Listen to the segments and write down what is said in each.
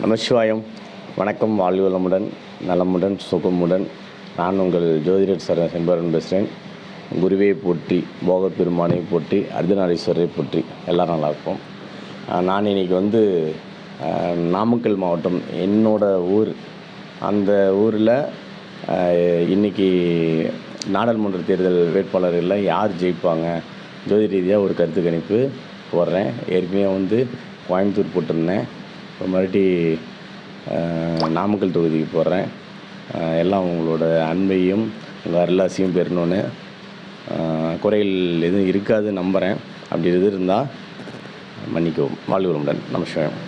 நமசிவாயம். வணக்கம். வாழ்க வளமுடன், நலமுடன், சுகமுடன். நான் உங்கள் ஜோதிடர் சார் செம்பரன் பேசுகிறேன். குருவே போற்றி, போகப் பெருமானை போற்றி, அர்த்தநாரீஸ்வரரை போற்றி. எல்லோரும் நல்லாயிருப்போம். நான் இன்றைக்கி நாமக்கல் மாவட்டம் என்னோடய ஊர். அந்த ஊரில் இன்றைக்கி நாடாளுமன்ற தேர்தல் வேட்பாளர்களில் யார் ஜெயிப்பாங்க, ஜோதி ரீதியாக ஒரு கருத்து கணிப்பு போடுறேன். ஏற்கனவே கோயம்புத்தூர் போட்டிருந்தேன். இப்போ மறுபடி நாமக்கல் தொகுதிக்கு போடுறேன். எல்லாம் உங்களோட அன்பையும் உங்கள் அருளாசியும் பெறணுன்னு, குறைகள் எதுவும் இருக்காது நம்புகிறேன். அப்படி எது இருந்தால் மன்னிக்கவும். வாழ்க வளமுடன். நமஸ்காரம்.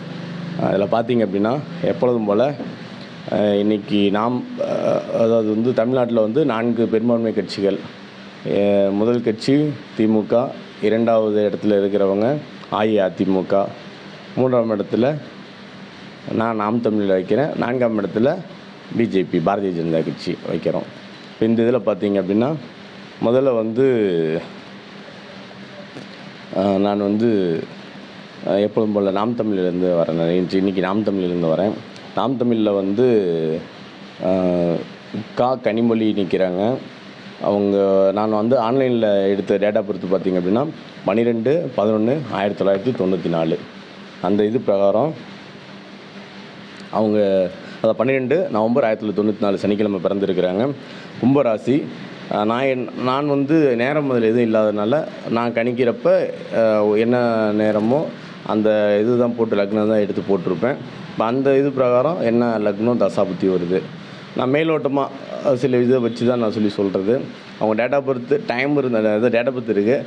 அதில் பார்த்தீங்க அப்படின்னா, எப்பொழுதும் போல் இன்றைக்கி அதாவது தமிழ்நாட்டில் 4 பெரும்பான்மை கட்சிகள். முதல் கட்சி திமுக, 2வது இடத்துல இருக்கிறவங்க அஇஅதிமுக, 3ஆம் இடத்துல நான் நாம் தமிழில் வைக்கிறேன், 4ஆம் இடத்துல பிஜேபி, பாரதிய ஜனதா கட்சி வைக்கிறோம். இப்போ இந்த இதில் பார்த்தீங்க அப்படின்னா, முதல்ல நான் எப்பொழுதும் போல் நாம் தமிழிலேருந்து வரேன். இன்றைக்கி நாம் தமிழிலேருந்து வரேன். நாம் தமிழில் கனிமொழி நிற்கிறாங்க. நான் ஆன்லைனில் எடுத்த டேட்டா பொறுத்து பார்த்திங்க அப்படின்னா 12/11/1994 அந்த இது பிரகாரம் அவங்க 12 நவம்பர் 1994 சனிக்கிழமை பிறந்திருக்கிறாங்க. கும்பராசி. நான் நேரம் முதல் எதுவும் இல்லாததுனால நான் கணிக்கிறப்ப என்ன நேரமோ அந்த இது தான் போட்டு லக்னம் தான் எடுத்து போட்டிருப்பேன். இப்போ அந்த இது பிரகாரம் என்ன லக்னம் தசாபுத்தி வருது, நான் மேலோட்டமாக சில இதை வச்சு தான் நான் சொல்கிறது. அவங்க டேட்டா பொறுத்து டைம் இருந்தது, டேட்டா பொறுத்து இருக்குது.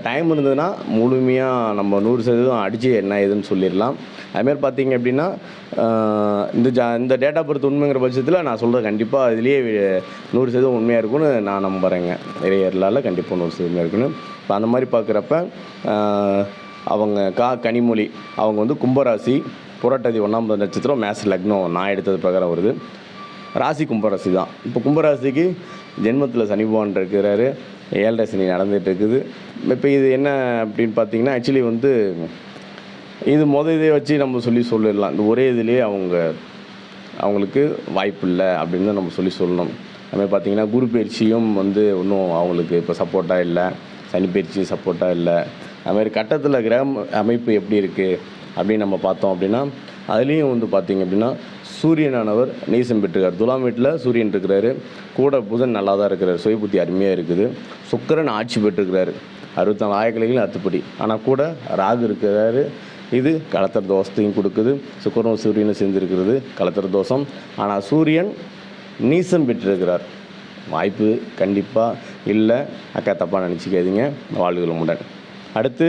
டைம் இருந்ததுன்னா முழுமையாக நம்ம 100% அடித்து என்ன ஏதுன்னு சொல்லிடலாம். அதுமாரி பார்த்திங்க அப்படின்னா, இந்த டேட்டா பொறுத்து உண்மைங்கிற பட்சத்தில் நான் சொல்கிறது கண்டிப்பாக இதுலேயே 100% உண்மையாக இருக்குன்னு நான் நம்புகிறேங்க. இறையர்களால் கண்டிப்பாக 100% உண்மையாக இருக்குன்னு. இப்போ அந்த மாதிரி பார்க்குறப்ப அவங்க கனிமொழி அவங்க கும்பராசி, புரட்டாதி 1ஆம் நட்சத்திரம், மேஷ லக்னம் நான் எடுத்தது பிரகாரம் வருது. ராசி கும்பராசி தான். இப்போ கும்பராசிக்கு ஜென்மத்தில் சனி பகவான் இருக்கிறாரு, 7.5 சனி நடந்துகிட்டு இருக்குது. இப்போ இது என்ன அப்படின்னு பார்த்தீங்கன்னா, ஆக்சுவலி இது இதே வச்சு நம்ம சொல்லிடலாம். இந்த ஒரே இதுலேயே அவங்களுக்கு வாய்ப்பு இல்லை அப்படின்னு தான் நம்ம சொல்லணும். அதுமாதிரி பார்த்திங்கன்னா, குரு பயிற்சியும் இன்னும் அவங்களுக்கு இப்போ சப்போர்ட்டாக இல்லை, சனி பயிற்சியும் சப்போர்ட்டாக இல்லை. அதுமாதிரி கட்டத்தில் கிரகம் அமைப்பு எப்படி இருக்குது அப்படின்னு நம்ம பார்த்தோம் அப்படின்னா, அதுலேயும் பார்த்திங்க அப்படின்னா, சூரியனானவர் நீசம் பெற்றுக்கார். துலாம் வீட்டில் சூரியன் இருக்கிறாரு, கூட புதன் நல்லா தான் இருக்கிறார், சுய புத்தி அருமையாக இருக்குது. சுக்கிரன் ஆட்சி பெற்றுக்கிறாரு, 64 ஆயக்கலைகளும் அத்துப்படி. ஆனால் கூட ராகு இருக்கிறாரு, இது கலத்தர தோஷத்தையும் கொடுக்குது. சுக்கிரனும் சூரியனும் சேர்ந்துருக்கிறது கலத்தர தோஷம். ஆனால் சூரியன் நீசம் பெற்றிருக்கிறார். வாய்ப்பு கண்டிப்பாக இல்லை. அக்கா தப்பாக நினச்சிக்காதீங்க. வாழ்க வளமுடன். அடுத்து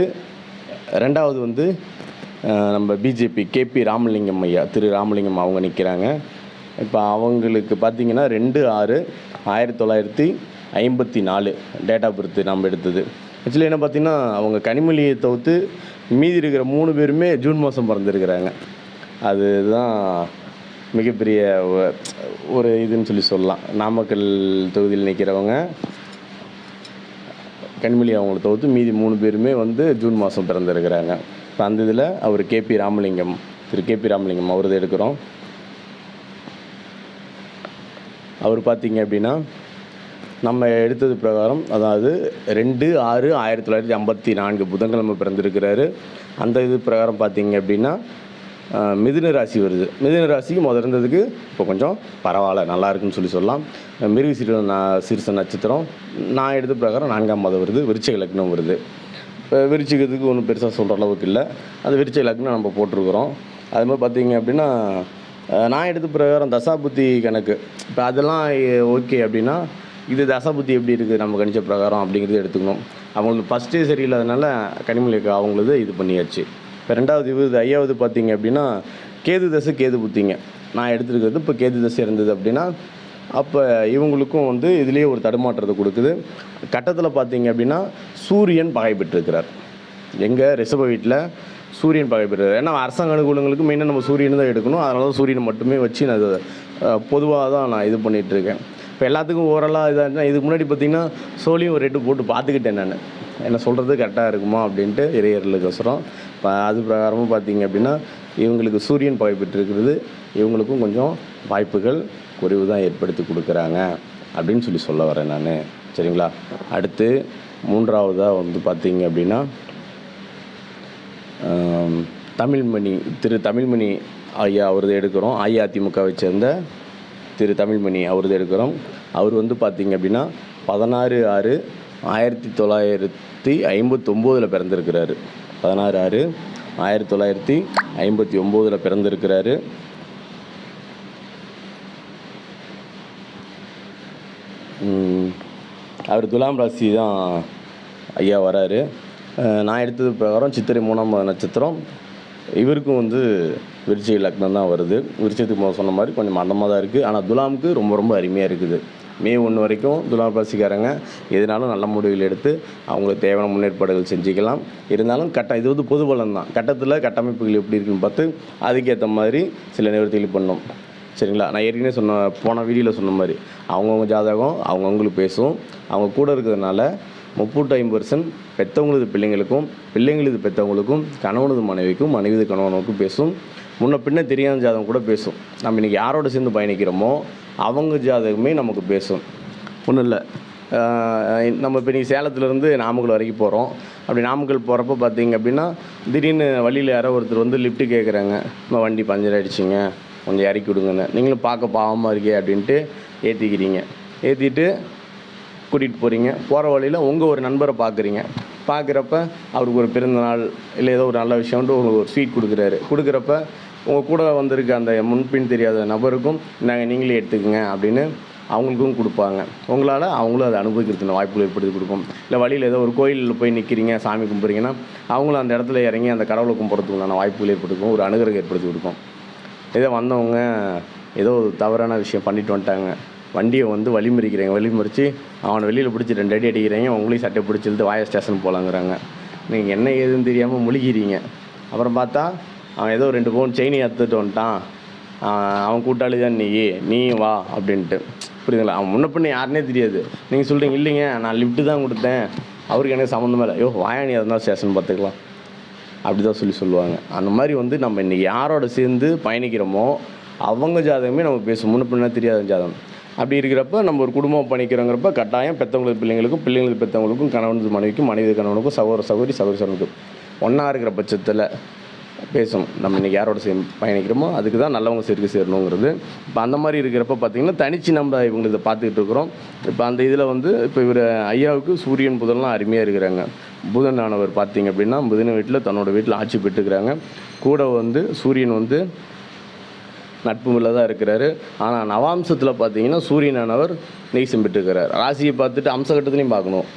2வது நம்ம பிஜேபி கேபி ராமலிங்கம் ஐயா, திரு ராமலிங்கம் அவங்க நிற்கிறாங்க. இப்போ அவங்களுக்கு பார்த்திங்கன்னா 2/6/1954 டேட்டா பர்த்து நம்ம எடுத்தது. ஆக்சுவலி என்ன பார்த்திங்கன்னா, அவங்க கனிமொழியை தவிர்த்து மீதி இருக்கிற 3 பேருமே ஜூன் மாதம் பிறந்திருக்கிறாங்க. அதுதான் மிகப்பெரிய ஒரு இதுன்னு சொல்லலாம். நாமக்கல் தொகுதியில் நிற்கிறவங்க கனிமொழி அவங்கள தவிர்த்து மீதி 3 பேருமே ஜூன் மாதம் பிறந்திருக்கிறாங்க. இப்போ அந்த இதில் அவர் கேபி ராமலிங்கம், திரு கேபி ராமலிங்கம் அவரது எடுக்கிறோம். அவர் பார்த்திங்க அப்படின்னா, நம்ம எடுத்தது பிரகாரம் அதாவது 2/6/1954 புதன்கிழமை பிறந்திருக்கிறாரு. அந்த இது பிரகாரம் பார்த்திங்க அப்படின்னா மிதுன ராசி வருது. மிதுன ராசிக்கு இருந்ததுக்கு இப்போ கொஞ்சம் பரவாயில்ல, நல்லா இருக்குன்னு சொல்லலாம். மிருகசீரிஷ நட்சத்திரம் நான் எடுத்த பிரகாரம் 4ஆம் மாதம் வருது. விருச்சிக லக்னம் வருது. இப்போ விருச்சிகத்துக்கு ஒன்றும் பெருசாக சொல்கிற அளவுக்கு இல்லை. அது விருச்சிக லக்னம் நம்ம போட்டிருக்கிறோம். அது மாதிரி பார்த்திங்க அப்படின்னா, நான் எடுத்த பிரகாரம் தசாபுத்தி கணக்கு இப்போ அதெல்லாம் ஓகே அப்படின்னா, இது தசாபுத்தி எப்படி இருக்குது நம்ம கணிச்ச பிரகாரம் அப்படிங்கிறது எடுத்துக்கணும். அவங்களுக்கு ஃபஸ்ட்டே சரியில்லாதனால கனிமொழிக்கு அவங்களது இது பண்ணியாச்சு. இப்போ 2வது ஐயாவது பார்த்திங்க அப்படின்னா, கேது தசை கேது புத்திங்க நான் எடுத்துருக்கிறது. இப்போ கேது தசை இருந்தது அப்படின்னா, அப்போ இவங்களுக்கும் இதுலேயே ஒரு தடுமாற்றத்தை கொடுக்குது. கட்டத்தில் பார்த்திங்க அப்படின்னா, சூரியன் பகை பெற்றிருக்கிறார். எங்கள் ரிஷப வீட்டில் சூரியன் பகை பெற்றிருக்கிறார். ஏன்னா அரசாங்க அனுகூலங்களுக்கு மெயினாக நம்ம சூரியன் தான் எடுக்கணும். அதனால தான் சூரியனை மட்டுமே வச்சு நான் பொதுவாக தான் நான் இது பண்ணிகிட்ருக்கேன். இப்போ எல்லாத்துக்கும் ஓரலாக இதாக இருந்தால் இதுக்கு முன்னாடி பார்த்திங்கன்னா சோழியும் ஒரு ரேட்டு போட்டு பார்த்துக்கிட்டேன் நான், என்ன சொல்கிறது கரெக்டாக இருக்குமா அப்படின்ட்டு இறையர்களுக்கோசரம். இப்போ அது பிரகாரமும் பார்த்திங்க அப்படின்னா இவங்களுக்கு சூரியன் பகை பெற்றிருக்கிறது, இவங்களுக்கும் கொஞ்சம் வாய்ப்புகள் குறைவு தான் ஏற்படுத்தி கொடுக்குறாங்க அப்படின்னு சொல்ல வரேன் நான். சரிங்களா? அடுத்து மூன்றாவதாக வந்து பார்த்திங்க அப்படின்னா தமிழ்மணி, திரு தமிழ்மணி ஐயா அவரது எடுக்கிறோம். அஇஅதிமுகவை சேர்ந்த திரு தமிழ்மணி அவரது எடுக்கிறோம். அவர் வந்து பார்த்திங்க அப்படின்னா 16/6/1959 பிறந்திருக்கிறாரு. 16/6/1959 பிறந்திருக்கிறாரு. அவர் துலாம் ராசி தான் ஐயா வராரு. நான் எடுத்தது பிரகாரம் சித்திரை 3ஆம் நட்சத்திரம். இவருக்கும் வந்து விருச்சிக லக்னம் தான் வருது. விருச்சிகத்துக்கு சொன்ன மாதிரி கொஞ்சம் மந்தமாக தான் இருக்குது. ஆனால் துலாமுக்கு ரொம்ப ரொம்ப அருமையாக இருக்குது. மே 1 வரைக்கும் துலாம் ராசிக்காரங்க எதுனாலும் நல்ல முடிவுகள் எடுத்து அவங்களுக்கு தேவையான முன்னேற்பாடுகள் செஞ்சுக்கலாம். இருந்தாலும் இது வந்து பொது பலன் தான். கட்டத்தில் கட்டமைப்புகள் எப்படி இருக்குன்னு பார்த்து அதுக்கேற்ற மாதிரி சில நிவர்த்திகள் பண்ணணும். சரிங்களா? நான் ஏற்கனவே போன வீடியோவில் சொன்ன மாதிரி அவங்கவுங்க ஜாதகம் அவங்கவுங்களுக்கு பேசும். அவங்க கூட இருக்கிறதுனால 30-50% பெற்றவங்களது பிள்ளைங்களுக்கும், பிள்ளைங்களது பெற்றவங்களுக்கும், கணவனது மனைவிக்கும், மனைவிது கணவனுக்கும் பேசும். முன்ன பின்ன தெரியாத ஜாதகம் கூட பேசும். நம்ம இன்றைக்கி யாரோட சேர்ந்து பயணிக்கிறோமோ அவங்க ஜாதகமே நமக்கு பேசும். ஒன்றும் இல்லை, நம்ம இப்போ இன்றைக்கி சேலத்துலேருந்து நாமக்கல் வரைக்கும் போகிறோம். அப்படி நாமக்கல் போகிறப்ப பார்த்திங்க அப்படின்னா திடீர்னு வழியில் யாரோ ஒருத்தர் வந்து லிஃப்ட்டு கேட்குறாங்க, நம்ம வண்டி பஞ்சர் ஆகிடுச்சிங்க, கொஞ்சம் இறக்கி விடுங்கன்னு. நீங்களும் பார்க்க பாவமாக இருக்கே அப்படின்ட்டு ஏற்றிக்கிறீங்க. ஏற்றிட்டு கூட்டிகிட்டு போகிறீங்க. போகிற வழியில் உங்கள் ஒரு நண்பரை பார்க்குறப்ப அவருக்கு ஒரு பிறந்தநாள் இல்லை ஏதோ ஒரு நல்ல விஷயம்ட்டு உங்களுக்கு ஒரு ஸ்வீட் கொடுக்குறப்ப உங்கள் கூட வந்திருக்க அந்த முன்பின் தெரியாத நபருக்கும் நீங்களே எடுத்துக்கங்க அப்படின்னு அவங்களுக்கும் கொடுப்பாங்க. உங்களால் அவங்களும் அதை அனுபவிக்கிறதுக்கு வாய்ப்புகள் ஏற்படுத்தி கொடுக்கும். இல்லை வழியில் ஏதோ ஒரு கோயிலில் போய் நிற்கிறீங்க, சாமி கும்பிட்றீங்கன்னா அவங்களும் அந்த இடத்துல இறங்கி அந்த கடவுளை கும்பிட்றதுக்குண்டான வாய்ப்புகள் ஏற்படுத்துக்கும், ஒரு அனுகிரகம் ஏற்படுத்தி கொடுக்கும். ஏதோ வந்தவங்க ஏதோ ஒரு தவறான விஷயம் பண்ணிட்டு வந்துட்டாங்க, வண்டியை வந்து வழிமறிச்சு அவனை வெளியில் பிடிச்சி 2 அடி அடிக்கிறாங்க, உங்களையும் சட்டை பிடிச்சிட்டு வாய ஸ்டேஷன் போகலாங்கிறாங்க. நீங்கள் என்ன ஏதுன்னு தெரியாமல் முழுகிறீங்க. அப்புறம் பார்த்தா அவன் ஏதோ 2 பவுன் செயினை எடுத்துகிட்டு வந்துட்டான், அவன் கூட்டாளி தான் நீயும் வா அப்படின்ட்டு. புரியுதுங்களா? அவன் முன்ன பின்ன யாருன்னே தெரியாது. நீங்கள் சொல்கிறீங்க இல்லைங்க நான் லிஃப்ட்டு தான் கொடுத்தேன், அவருக்கு எனக்கு சம்மந்தமே இல்லை, வாயாணி இருந்தால் ஸ்டேஷன் பார்த்துக்கலாம் அப்படி தான் சொல்லுவாங்க. அந்த மாதிரி வந்து நம்ம இன்றைக்கி யாரோட சேர்ந்து பயணிக்கிறோமோ அவங்க ஜாதகமே நம்ம பேசும். முன்ன பின்னா தெரியாத ஜாதகம். அப்படி இருக்கிறப்ப நம்ம ஒரு குடும்பம் பண்ணிக்கிறோங்கிறப்ப கட்டாயம் பெற்றவங்களுக்கு பிள்ளைங்களுக்கும், பிள்ளைங்களுக்கு பெற்றவங்களுக்கும், கணவனுக்கு மனைவிக்கும், மனைவி கணவனுக்கும், சகோதரனுக்கும் ஒன்றா இருக்கிற பட்சத்தில் பேசணும். நம்ம இன்றைக்கி யாரோட பயணிக்கிறோமோ அதுக்கு தான் நல்லவங்க சேரணுங்கிறது. இப்போ அந்த மாதிரி இருக்கிறப்ப பார்த்திங்கன்னா தனிச்சு நம்ம இவங்க இதை பார்த்துக்கிட்டு இருக்கிறோம். இப்போ அந்த இதில் வந்து இப்போ இவர் ஐயாவுக்கு சூரியன் புதன்லாம் அருமையாக இருக்கிறாங்க. புதன் ஆனவர் பார்த்திங்க அப்படின்னா புதன் வீட்டில் தன்னோட வீட்டில் ஆட்சி பெற்றுக்கிறாங்க. கூட வந்து சூரியன் வந்து நட்புமில்ல தான் இருக்கிறாரு. ஆனால் நவாம்சத்தில் பார்த்திங்கன்னா சூரியனானவர் நீசம் பெற்றுக்கிறார். ராசியை பார்த்துட்டு அம்சகட்டத்துலையும் பார்க்கணும்.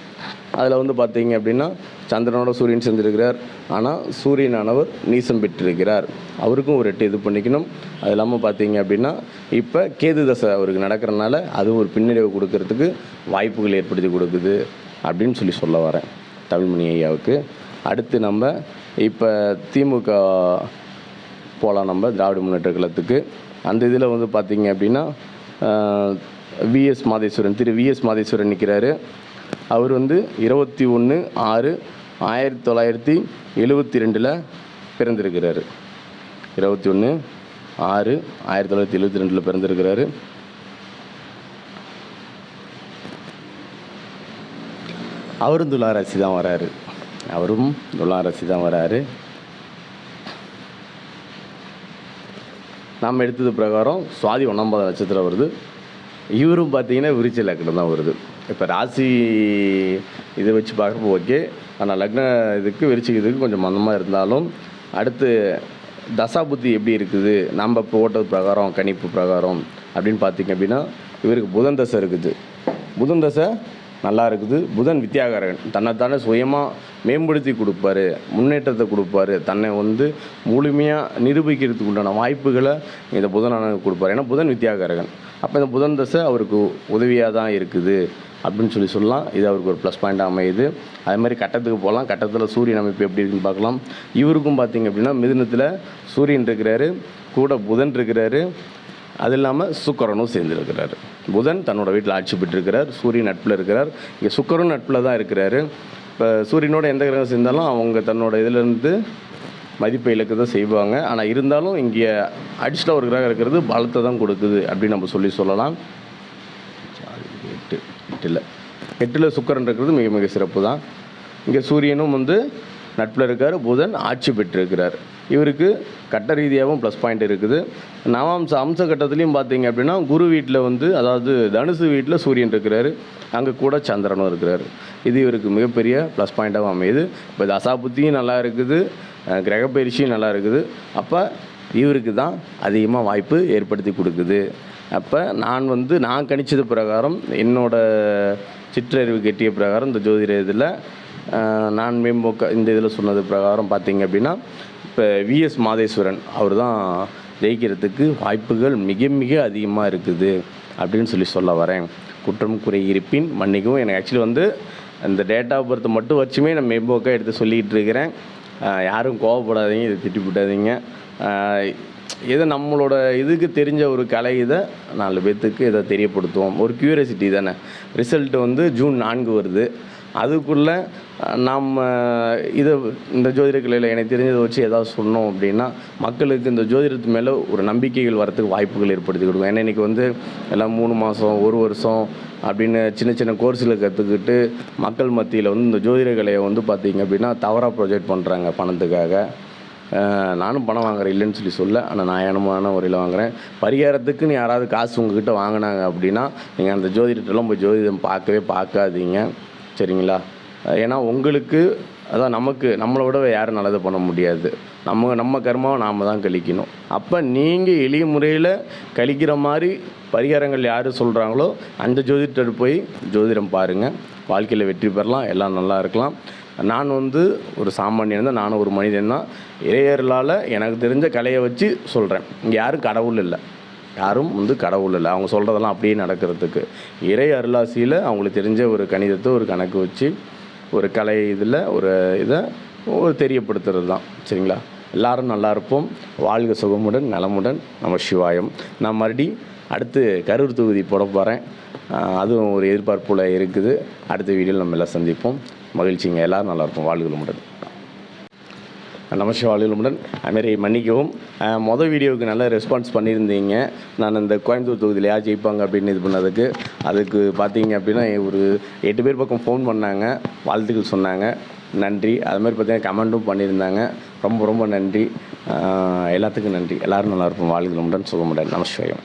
அதில் வந்து பார்த்திங்க அப்படின்னா சந்திரனோட சூரியன் சேர்ந்திருக்கிறார். ஆனால் சூரியனானவர் நீசம் பெற்றிருக்கிறார். அவருக்கும் ஒரு 8 இது பண்ணிக்கணும். அது இல்லாமல் பார்த்திங்க அப்படின்னா இப்போ கேது தசை அவருக்கு நடக்கிறனால அது ஒரு பின்னடைவு கொடுக்கறதுக்கு வாய்ப்புகள் ஏற்படுத்தி கொடுக்குது அப்படின்னு சொல்ல வரேன் தமிழ்மணி ஐயாவுக்கு. அடுத்து நம்ம இப்போ திமுக போகலாம், நம்ம திராவிட முன்னேற்ற கழகத்துக்கு. அந்த இதில் வந்து பார்த்திங்க அப்படின்னா திரு விஎஸ் மாதேஸ்வரன் நிற்கிறாரு. அவர் வந்து 21/6/1972 பிறந்திருக்கிறாரு. 21/6/1972 பிறந்திருக்கிறாரு. அவரும் துலா ராசி தான் வராரு. நாம் எடுத்தது பிரகாரம் சுவாதி 1 நட்சத்திரம் வருது. இவரும் பார்த்திங்கன்னா விருச்சிக லக்னம் தான் வருது. இப்போ ராசி இதை வச்சு பார்க்குறப்போ ஓகே. ஆனால் லக்ன இதுக்கு விருச்சிகத்துக்கு கொஞ்சம் மந்தமாக இருந்தாலும் அடுத்து தசாபுத்தி எப்படி இருக்குது நம்ம இப்போ ஓட்டது பிரகாரம் கணிப்பு பிரகாரம் அப்படின்னு பார்த்திங்க அப்படின்னா இவருக்கு புதன் தசை இருக்குது. புதன் தசை நல்லா இருக்குது. புதன் வித்தியாகாரகன், தன்னைத்தானே சுயமாக மேம்படுத்தி கொடுப்பாரு, முன்னேற்றத்தை கொடுப்பாரு, தன்னை வந்து முழுமையாக நிரூபிக்கிறதுக்கு உண்டான வாய்ப்புகளை இந்த புதனான கொடுப்பார். ஏன்னா புதன் வித்தியாகாரகன். அப்போ இந்த புதன் தசை அவருக்கு உதவியாக தான் இருக்குது அப்படின்னு சொல்லலாம். இது அவருக்கு ஒரு ப்ளஸ் பாயிண்ட்டாக அமையுது. அது மாதிரி கட்டத்துக்கு போகலாம். கட்டத்தில் சூரியன் அமைப்பு எப்படி இருக்குன்னு பார்க்கலாம். இவருக்கும் பார்த்திங்க அப்படின்னா மிதுனத்தில் சூரியன் இருக்கிறாரு, கூட புதன் இருக்கிறாரு, அது இல்லாமல் சுக்கிரனும் சேர்ந்துருக்கிறாரு. புதன் தன்னோட வீட்டில் ஆட்சி பெற்றிருக்கிறார். சூரியன் நட்பில் இருக்கிறார். இங்கே சுக்கிரனும் நட்பில் தான் இருக்கிறாரு. இப்போ சூரியனோட எந்த கிரகம் சேர்ந்தாலும் அவங்க தன்னோட இதிலேருந்து மதிப்பை இலக்கு தான் செய்வாங்க. ஆனால் இருந்தாலும் இங்கே அடிஷ்னல் ஒரு கிரகம் இருக்கிறது பலத்தை தான் கொடுக்குது அப்படின்னு நம்ம சொல்லலாம். 8ல் சுக்கிரன் இருக்கிறது மிக மிக சிறப்பு தான். இங்கே சூரியனும் வந்து நட்பில் இருக்கார். புதன் ஆட்சி பெற்றிருக்கிறார். இவருக்கு கட்ட ரீதியாகவும் ப்ளஸ் பாயிண்ட் இருக்குது. நவாம்ச அம்ச கட்டத்துலேயும் பார்த்தீங்க அப்படின்னா குரு வீட்டில் வந்து, அதாவது தனுசு வீட்டில் சூரியன் இருக்கிறாரு. அங்கே கூட சந்திரனும் இருக்கிறார். இது இவருக்கு மிகப்பெரிய ப்ளஸ் பாயிண்ட்டாகவும் அமையுது. இப்போ தசாபுத்தியும் நல்லா இருக்குது, கிரகப்பயிற்சியும் நல்லா இருக்குது. அப்போ இவருக்கு தான் அதிகமாக வாய்ப்பு ஏற்படுத்தி கொடுக்குது. அப்போ நான் கணிச்சது பிரகாரம், என்னோடய சிற்றறிவு கெட்டிய பிரகாரம், இந்த ஜோதிட இதில் நான் இந்த இதில் சொன்னது பிரகாரம் பார்த்தீங்க அப்படின்னா, இப்போ விஎஸ் மாதேஸ்வரன் அவர் தான் ஜெயிக்கிறதுக்கு வாய்ப்புகள் மிக மிக அதிகமாக இருக்குது அப்படின்னு சொல்ல வரேன். குற்றம் குறை இருப்பின் மன்னிக்கவும். எனக்கு ஆக்சுவலி வந்து இந்த டேட் ஆஃப் பர்த் மட்டும் வச்சுமே நான் மேம்போக்காக எடுத்து சொல்லிக்கிட்டு இருக்கிறேன். யாரும் கோவப்படாதீங்க, இதை திட்டி போட்டாதீங்க. எது நம்மளோட இதுக்கு தெரிஞ்ச ஒரு கலை, இதை 4 பேர்த்துக்கு இதை தெரியப்படுத்துவோம். ஒரு க்யூரியாசிட்டி தானே. ரிசல்ட் வந்து ஜூன் 4 வருது. அதுக்குள்ளே இந்த ஜோதிட கலையில் எனக்கு தெரிஞ்சதை வச்சு ஏதாவது சொன்னோம் அப்படின்னா மக்களுக்கு இந்த ஜோதிடத்து மேலே ஒரு நம்பிக்கைகள் வரத்துக்கு வாய்ப்புகள் ஏற்படுத்தி கொடுக்கும். ஏன்னா இன்றைக்கி வந்து எல்லாம் 3 மாதம் 1 வருஷம் அப்படின்னு சின்ன சின்ன கோர்ஸில் கற்றுக்கிட்டு மக்கள் மத்தியில் வந்து இந்த ஜோதிட கலையை வந்து பார்த்திங்க அப்படின்னா தவறாக ப்ரொஜெக்ட் பண்ணுறாங்க பணத்துக்காக. நானும் பணம் வாங்குறேன் இல்லைன்னு சொல்ல, ஆனால் நியாயமான முறையில் வாங்குகிறேன். பரிகாரத்துக்குன்னு யாராவது காசு உங்ககிட்ட வாங்கினாங்க அப்படின்னா நீங்கள் அந்த ஜோதிடத்தெல்லாம் போய் ஜோதிடம் பார்க்காதீங்க, சரிங்களா? ஏன்னா உங்களுக்கு அதான் நம்மளை விட யாரும் நல்லது பண்ண முடியாது. நம்ம கர்மாவை நாம் தான் கழிக்கணும். அப்போ நீங்கள் எளிய முறையில் கழிக்கிற மாதிரி பரிகாரங்கள் யார் சொல்கிறாங்களோ அந்த ஜோதிடர் போய் ஜோதிடம் பாருங்கள். வாழ்க்கையில் வெற்றி பெறலாம், எல்லாம் நல்லா இருக்கலாம். நான் வந்து ஒரு சாமானியன் தான், நானும் ஒரு மனிதன் தான். இறையர்களால் எனக்கு தெரிஞ்ச கலையை வச்சு சொல்கிறேன். இங்கே யாரும் கடவுள் இல்லை, கடவுள் இல்லை. அவங்க சொல்கிறதெல்லாம் அப்படியே நடக்கிறதுக்கு இறை அருளாசியில் அவங்களுக்கு தெரிஞ்ச ஒரு கணிதத்தை ஒரு கணக்கு வச்சு ஒரு கலை இதில் ஒரு தெரியப்படுத்துறது தான், சரிங்களா? எல்லாரும் நல்லா இருப்போம். வாழ்க சுகமுடன் நலமுடன். நம சிவாயம். நான் அடுத்து கரூர் தொகுதி போட போகிறேன். அதுவும் ஒரு எதிர்பார்ப்புல இருக்குது. அடுத்த வீடியோவில் நம்ம எல்லாம் சந்திப்போம். மகிழ்ச்சிங்க. எல்லோரும் நல்லாயிருப்போம். வாழ்க வளமுடன். நமஸ்காரம். வாழ்க வளமுடன். அதுமாரி மன்னிக்கவும், வீடியோவுக்கு நல்ல ரெஸ்பான்ஸ் பண்ணியிருந்தீங்க. நான் இந்த கோயம்புத்தூர் தொகுதியில் யார் ஜெயிப்பாங்க அப்படின்னு இது பண்ணதுக்கு, அதுக்கு பார்த்தீங்க அப்படின்னா ஒரு 8 பேர் பக்கம் ஃபோன் பண்ணாங்க, வாழ்த்துக்கள் சொன்னாங்க. நன்றி. அதுமாதிரி பார்த்தீங்கன்னா கமெண்ட்டும் பண்ணியிருந்தாங்க. ரொம்ப ரொம்ப நன்றி. எல்லாத்துக்கும் நன்றி. எல்லோரும் நல்லாயிருப்போம். வாழ்க வளமுடன். சுகமுடன். நமஸ்காரம்.